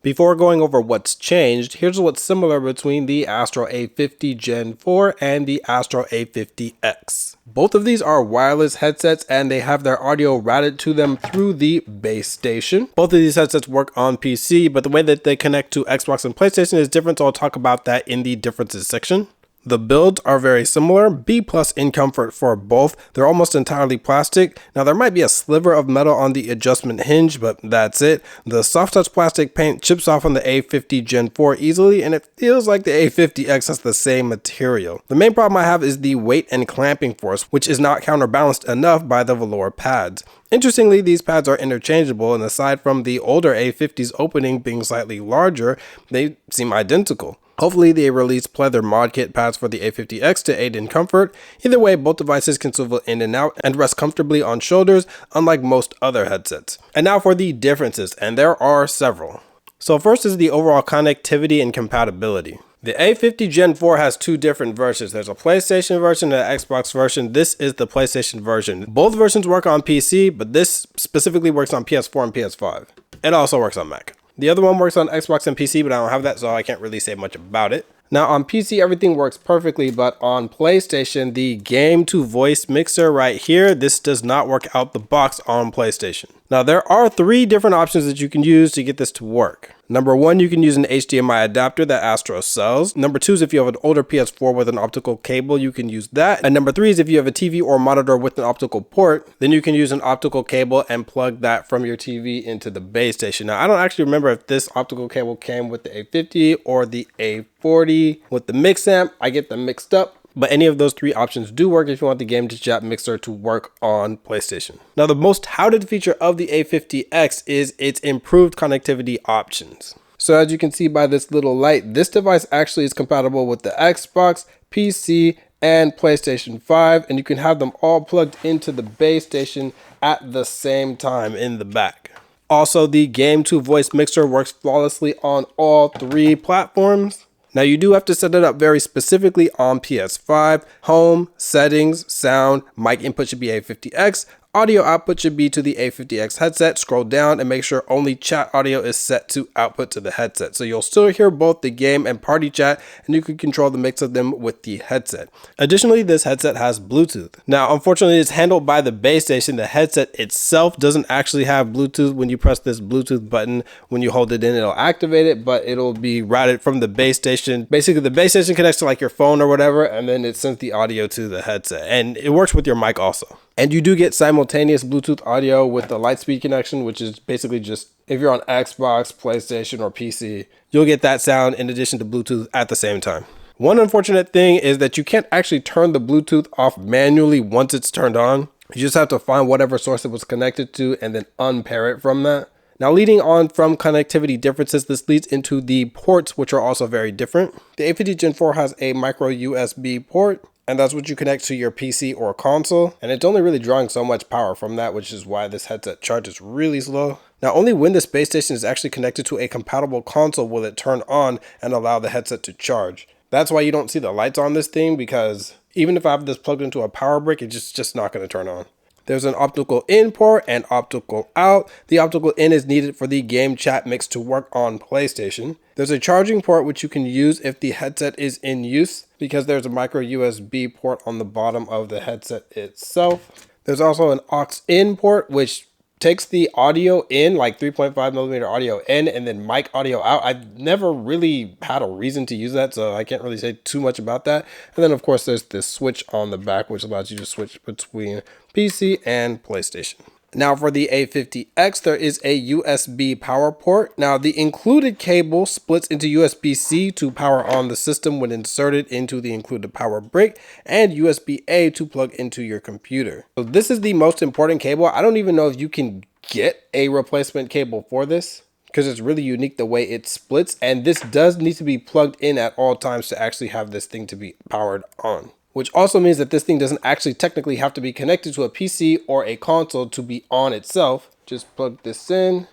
Before going over what's changed, here's what's similar between the Astro A50 Gen 4 and the Astro A50 X. Both of these are wireless headsets and they have their audio routed to them through the base station. Both of these headsets work on PC, but the way that they connect to Xbox and PlayStation is different, so I'll talk about that in the differences section. The builds are very similar, B+ in comfort for both. They're almost entirely plastic. Now there might be a sliver of metal on the adjustment hinge, but that's it. The soft touch plastic paint chips off on the A50 Gen 4 easily, and it feels like the A50 X has the same material. The main problem I have is the weight and clamping force, which is not counterbalanced enough by the velour pads. Interestingly, these pads are interchangeable, and aside from the older A50's opening being slightly larger, they seem identical. Hopefully they release pleather mod kit pads for the A50 X to aid in comfort. Either way, both devices can swivel in and out and rest comfortably on shoulders, unlike most other headsets. And now for the differences, and there are several. So first is the overall connectivity and compatibility. The A50 Gen 4 has two different versions. There's a PlayStation version and an Xbox version. This is the PlayStation version. Both versions work on PC, but this specifically works on PS4 and PS5. It also works on Mac. The other one works on Xbox and PC, but I don't have that, so I can't really say much about it. Now on PC, everything works perfectly, but on PlayStation, the game to voice mixer right here, this does not work out the box on PlayStation. Now there are three different options that you can use to get this to work. Number one, you can use an HDMI adapter that Astro sells. Number two is if you have an older PS4 with an optical cable, you can use that. And number three is if you have a TV or monitor with an optical port, then you can use an optical cable and plug that from your TV into the base station. Now, I don't actually remember if this optical cable came with the A50 or the A40 with the mix amp. I get them mixed up. But any of those three options do work if you want the game to chat mixer to work on PlayStation. Now, the most touted feature of the A50 X is its improved connectivity options. So as you can see by this little light, this device actually is compatible with the Xbox, PC, and PlayStation 5, and you can have them all plugged into the base station at the same time in the back. Also, the game to voice mixer works flawlessly on all three platforms. Now you do have to set it up very specifically on PS5. Home, settings, sound, mic input should be A50X. Audio output should be to the A50X headset. Scroll down and make sure only chat audio is set to output to the headset. So you'll still hear both the game and party chat, and you can control the mix of them with the headset. Additionally, this headset has Bluetooth. Now, unfortunately, it's handled by the base station. The headset itself doesn't actually have Bluetooth. When you press this Bluetooth button, when you hold it in, it'll activate it, but it'll be routed from the base station. Basically, the base station connects to like your phone or whatever, and then it sends the audio to the headset. And it works with your mic also. And you do get simultaneous Bluetooth audio with the Lightspeed connection, which is basically just if you're on Xbox, PlayStation, or PC, you'll get that sound in addition to Bluetooth at the same time. One unfortunate thing is that you can't actually turn the Bluetooth off manually once it's turned on. You just have to find whatever source it was connected to and then unpair it from that. Now, leading on from connectivity differences, this leads into the ports, which are also very different. The A50 Gen 4 has a micro USB port, and that's what you connect to your PC or console. And it's only really drawing so much power from that, which is why this headset charges really slow. Now, only when the base station is actually connected to a compatible console will it turn on and allow the headset to charge. That's why you don't see the lights on this thing, because even if I have this plugged into a power brick, it's just not going to turn on. There's an optical in port and optical out. The optical in is needed for the game chat mix to work on PlayStation. There's a charging port which you can use if the headset is in use, because there's a micro USB port on the bottom of the headset itself. There's also an aux in port which takes the audio in, like 3.5mm audio in, and then mic audio out. I've never really had a reason to use that, so I can't really say too much about that. And then of course there's this switch on the back which allows you to switch between PC and PlayStation. Now for the A50 X, there is a USB power port. Now the included cable splits into USB-C to power on the system when inserted into the included power brick, and USB-A to plug into your computer. So this is the most important cable. I don't even know if you can get a replacement cable for this, because it's really unique the way it splits, and this does need to be plugged in at all times to actually have this thing to be powered on. Which also means that this thing doesn't actually technically have to be connected to a PC or a console to be on itself. Just plug this in,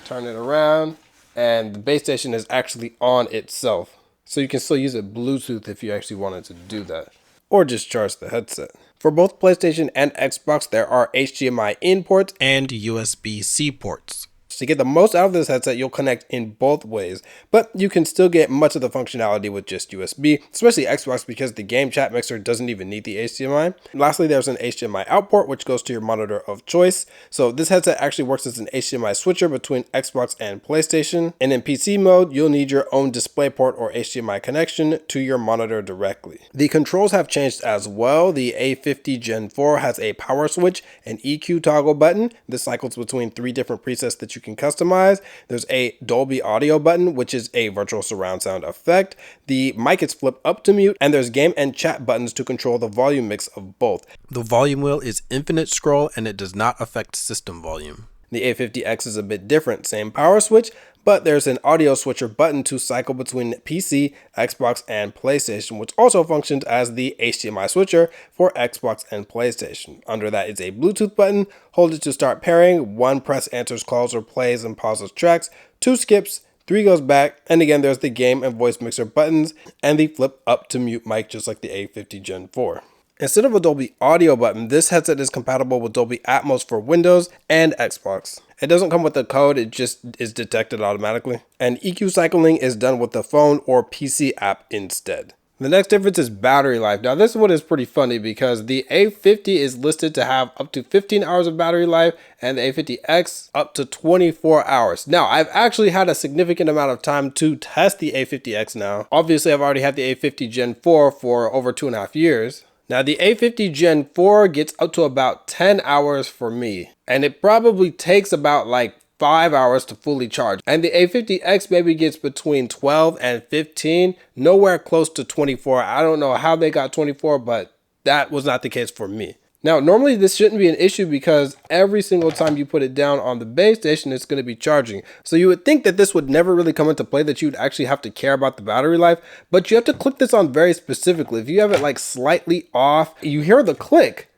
turn it around, and the base station is actually on itself. So you can still use it Bluetooth if you actually wanted to do that, or just charge the headset. For both PlayStation and Xbox, there are HDMI in ports and USB-C ports. So to get the most out of this headset, you'll connect in both ways, but you can still get much of the functionality with just USB, especially Xbox because the game chat mixer doesn't even need the HDMI. Lastly, there's an HDMI out port, which goes to your monitor of choice. So this headset actually works as an HDMI switcher between Xbox and PlayStation. And in PC mode, you'll need your own DisplayPort or HDMI connection to your monitor directly. The controls have changed as well. The A50 Gen 4 has a power switch, an EQ toggle button. This cycles between 3 different presets that you can customize. There's a Dolby audio button, which is a virtual surround sound effect. The mic is flipped up to mute, and there's game and chat buttons to control the volume mix of both. The volume wheel is infinite scroll and it does not affect system volume. The A50 X is a bit different, same power switch, but there's an audio switcher button to cycle between PC, Xbox, and PlayStation, which also functions as the HDMI switcher for Xbox and PlayStation. Under that is a Bluetooth button. Hold it to start pairing. 1 press answers calls or plays and pauses tracks. 2 skips. 3 goes back. And again, there's the game and voice mixer buttons and the flip up to mute mic, just like the A50 Gen 4. Instead of a Dolby audio button, this headset is compatible with Dolby Atmos for Windows and Xbox. It doesn't come with a code, it just is detected automatically. And EQ cycling is done with the phone or PC app instead. The next difference is battery life. Now this one is pretty funny because the A50 is listed to have up to 15 hours of battery life and the A50 X up to 24 hours. Now I've actually had a significant amount of time to test the A50 X now. Obviously I've already had the A50 Gen 4 for over 2.5 years. Now the A50 Gen 4 gets up to about 10 hours for me, and it probably takes about like 5 hours to fully charge. And the A50 X maybe gets between 12 and 15, nowhere close to 24. I don't know how they got 24, but that was not the case for me. Now, normally this shouldn't be an issue because every single time you put it down on the base station, it's going to be charging. So you would think that this would never really come into play, that you'd actually have to care about the battery life, but you have to click this on very specifically. If you have it like slightly off, you hear the click,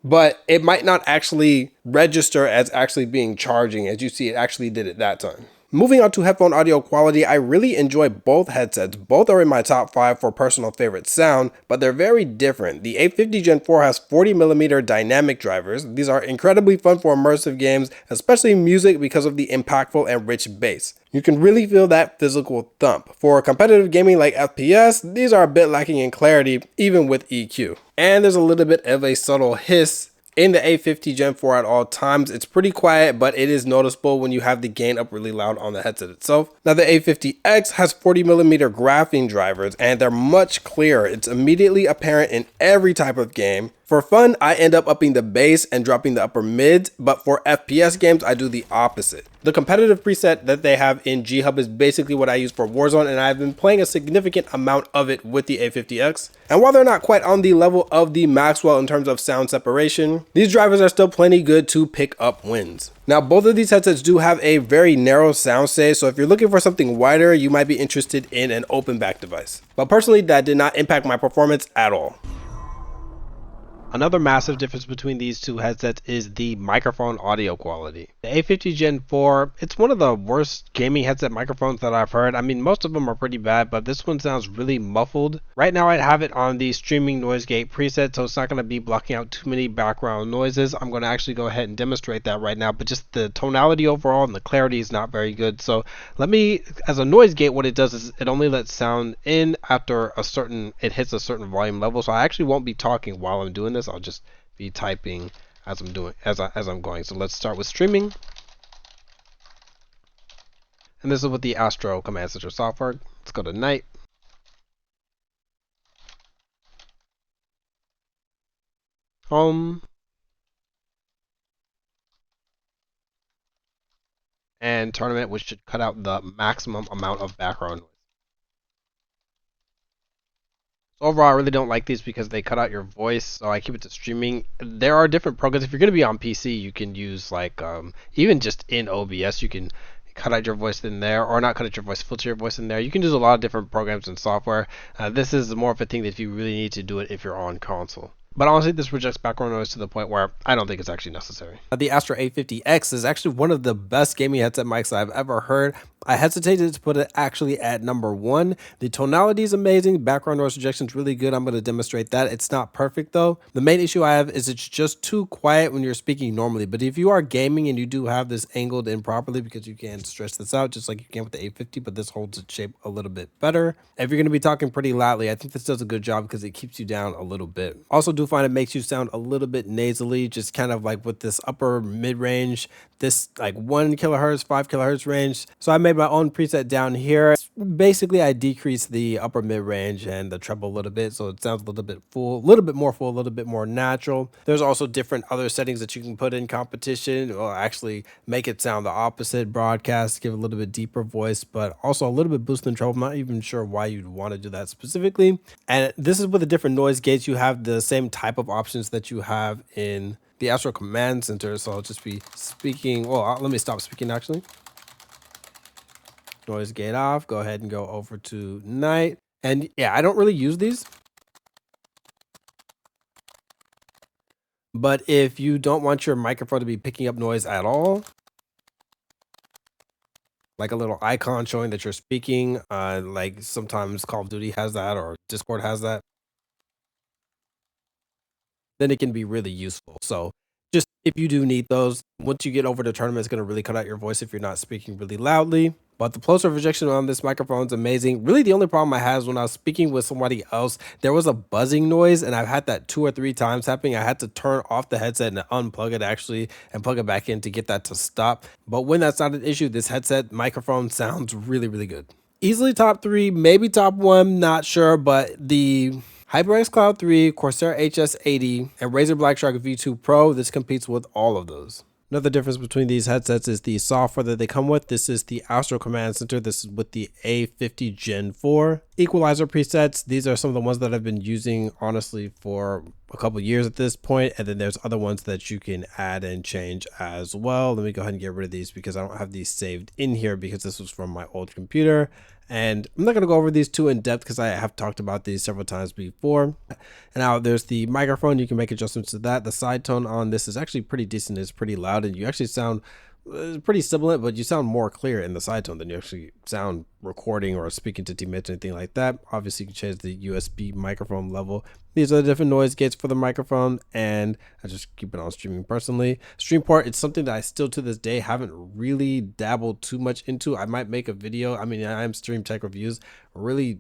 but it might not actually register as actually being charging. As you see, it actually did it that time. Moving on to headphone audio quality, I really enjoy both headsets. Both are in my top 5 for personal favorite sound, but they're very different. The A50 Gen 4 has 40mm dynamic drivers. These are incredibly fun for immersive games, especially music because of the impactful and rich bass. You can really feel that physical thump. For competitive gaming like FPS, these are a bit lacking in clarity, even with EQ. And there's a little bit of a subtle hiss in the A50 Gen 4 at all times. It's pretty quiet, but it is noticeable when you have the gain up really loud on the headset itself. Now the A50 X has 40mm graphing drivers and they're much clearer. It's immediately apparent in every type of game. For fun, I end up upping the bass and dropping the upper mids, but for FPS games, I do the opposite. The competitive preset that they have in G-Hub is basically what I use for Warzone, and I've been playing a significant amount of it with the A50X. And while they're not quite on the level of the Maxwell in terms of sound separation, these drivers are still plenty good to pick up wins. Now, both of these headsets do have a very narrow sound stage, so if you're looking for something wider, you might be interested in an open back device. But personally, that did not impact my performance at all. Another massive difference between these two headsets is the microphone audio quality. The A50 Gen 4, it's one of the worst gaming headset microphones that I've heard. I mean, most of them are pretty bad, but this one sounds really muffled. Right now, I have it on the streaming noise gate preset, so it's not going to be blocking out too many background noises. I'm going to actually go ahead and demonstrate that right now, but just the tonality overall and the clarity is not very good. So let me, as a noise gate, what it does is it only lets sound in after it hits a certain volume level. So I actually won't be talking while I'm doing this. I'll just be typing as I'm going. So let's start with streaming. And this is with the Astro command center software. Let's go to night. Home. And tournament, which should cut out the maximum amount of background noise. Overall, I really don't like these because they cut out your voice, so I keep it to streaming. There are different programs. If you're going to be on PC, you can use like, even just in OBS, you can cut out your voice in there, or not cut out your voice, filter your voice in there. You can use a lot of different programs and software. This is more of a thing that if you really need to do it if you're on console. But honestly, this rejects background noise to the point where I don't think it's actually necessary. The Astro A50 X is actually one of the best gaming headset mics I've ever heard. I hesitated to put it actually at number 1. The tonality is amazing. Background noise rejection is really good. I'm going to demonstrate that. It's not perfect though. The main issue I have is it's just too quiet when you're speaking normally. But if you are gaming and you do have this angled in properly, because you can stretch this out just like you can with the A50, but this holds its shape a little bit better. If you're going to be talking pretty loudly, I think this does a good job because it keeps you down a little bit. Also do find it makes you sound a little bit nasally, just kind of like with this upper mid range, this like 1 kilohertz, 5 kilohertz range. So I made my own preset down here. Basically, I decreased the upper mid range and the treble a little bit, so it sounds a little bit full, a little bit more full, a little bit more natural. There's also different other settings that you can put in competition, or actually make it sound the opposite, broadcast, give a little bit deeper voice, but also a little bit boost in treble. I'm not even sure why you'd want to do that specifically. And this is with the different noise gates. You have the same type of options that you have in the Astro Command Center. So I'll just be speaking. Well, let me stop speaking actually. Noise gate off. Go ahead and go over to night. And yeah, I don't really use these. But if you don't want your microphone to be picking up noise at all, like a little icon showing that you're speaking, like sometimes Call of Duty has that or Discord has that, then it can be really useful. So just if you do need those, once you get over the tournament, it's going to really cut out your voice if you're not speaking really loudly. But the pulse rejection on this microphone is amazing. Really, the only problem I had is when I was speaking with somebody else, there was a buzzing noise, and I've had that 2 or 3 times happening. I had to turn off the headset and unplug it actually and plug it back in to get that to stop. But when that's not an issue, this headset microphone sounds really, really good. Easily top 3, maybe top 1, not sure, but the HyperX Cloud 3, Corsair HS80, and Razer Black Shark V2 Pro, this competes with all of those. Another difference between these headsets is the software that they come with. This is the Astro Command Center. This is with the A50 Gen 4. Equalizer presets. These are some of the ones that I've been using, honestly, for a couple years at this point. And then there's other ones that you can add and change as well. Let me go ahead and get rid of these because I don't have these saved in here because this was from my old computer. And I'm not going to go over these too in depth because I have talked about these several times before. And now there's the microphone. You can make adjustments to that. The side tone on this is actually pretty decent. It's pretty loud and you actually sound pretty sibilant, but you sound more clear in the side tone than you actually sound recording or speaking to teammates or anything like that. Obviously, you can change the USB microphone level. These are the different noise gates for the microphone, and I just keep it on streaming personally. Streamport, it's something that I still to this day haven't really dabbled too much into. I might make a video. I mean, I am Stream Tech Reviews, really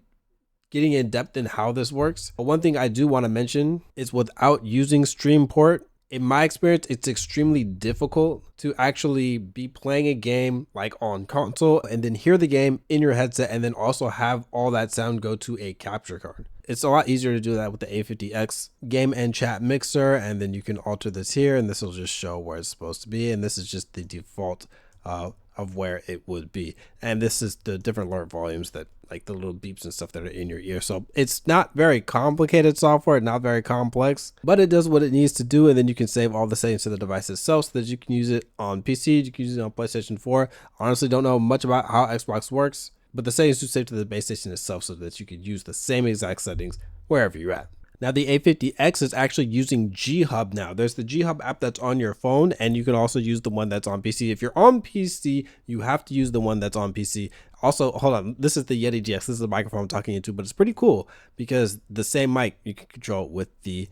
getting in depth in how this works. But one thing I do want to mention is without using Streamport, in my experience, it's extremely difficult to actually be playing a game like on console and then hear the game in your headset and then also have all that sound go to a capture card. It's a lot easier to do that with the A50 X game and chat mixer, and then you can alter this here and this will just show where it's supposed to be, and this is just the default of where it would be. And this is the different alert volumes that like the little beeps and stuff that are in your ear. So it's not very complicated software, not very complex, but it does what it needs to do. And then you can save all the settings to the device itself so that you can use it on PC, you can use it on PlayStation 4. Honestly, don't know much about how Xbox works, but the settings do save to the base station itself so that you could use the same exact settings wherever you're at. Now the A50 X is actually using G Hub now. There's the G Hub app that's on your phone, and you can also use the one that's on PC. If you're on PC, you have to use the one that's on PC. Also, hold on, this is the Yeti GX. This is the microphone I'm talking into, but it's pretty cool because the same mic you can control with the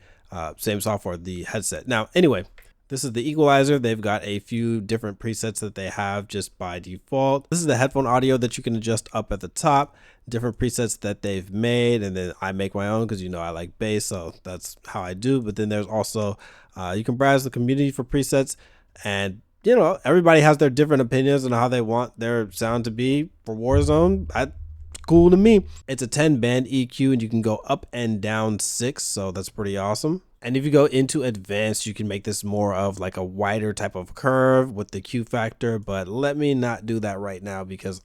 same software, the headset. Now, anyway, this is the equalizer. They've got a few different presets that they have just by default. This is the headphone audio that you can adjust up at the top, different presets that they've made, and then I make my own because you know I like bass, so that's how I do. But then there's also you can browse the community for presets, and you know everybody has their different opinions on how they want their sound to be for Warzone. That's cool to me. It's a 10 band EQ and you can go up and down 6, so that's pretty awesome. And if you go into advanced, you can make this more of like a wider type of curve with the Q factor, but let me not do that right now because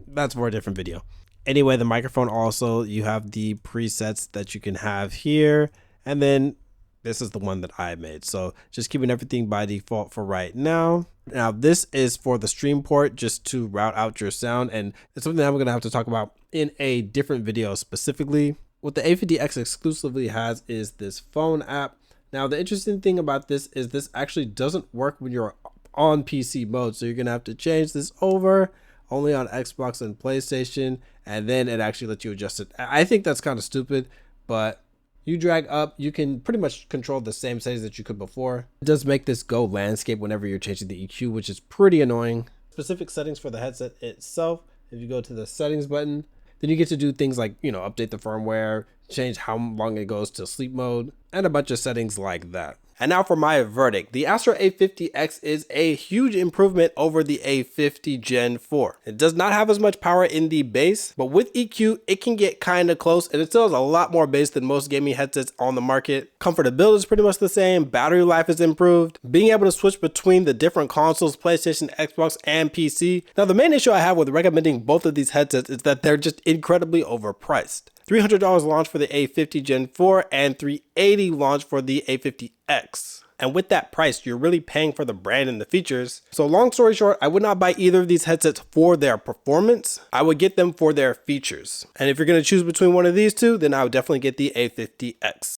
that's for a different video. Anyway, the microphone also, you have the presets that you can have here, and then this is the one that I made. So just keeping everything by default for right now. Now this is for the stream port, just to route out your sound, and it's something that I'm gonna have to talk about in a different video specifically. What the A50 X exclusively has is this phone app. Now, the interesting thing about this is this actually doesn't work when you're on PC mode. So you're going to have to change this over. only on Xbox and PlayStation, and then it actually lets you adjust it. I think that's kind of stupid, but you drag up, you can pretty much control the same settings that you could before. It does make this go landscape whenever you're changing the EQ, which is pretty annoying. Specific settings for the headset itself, if you go to the settings button, then you get to do things like, update the firmware, change how long it goes to sleep mode, and a bunch of settings like that. And now for my verdict. The Astro A50 X is a huge improvement over the A50 Gen 4. It does not have as much power in the bass, but with EQ, it can get kind of close, and it still has a lot more bass than most gaming headsets on the market. Comfortability is pretty much the same, battery life is improved, being able to switch between the different consoles, PlayStation, Xbox, and PC. Now the main issue I have with recommending both of these headsets is that they're just incredibly overpriced. $300 launch for the A50 Gen 4 and $380 launch for the A50 X. And with that price, you're really paying for the brand and the features. So long story short, I would not buy either of these headsets for their performance. I would get them for their features. And if you're going to choose between one of these two, then I would definitely get the A50 X.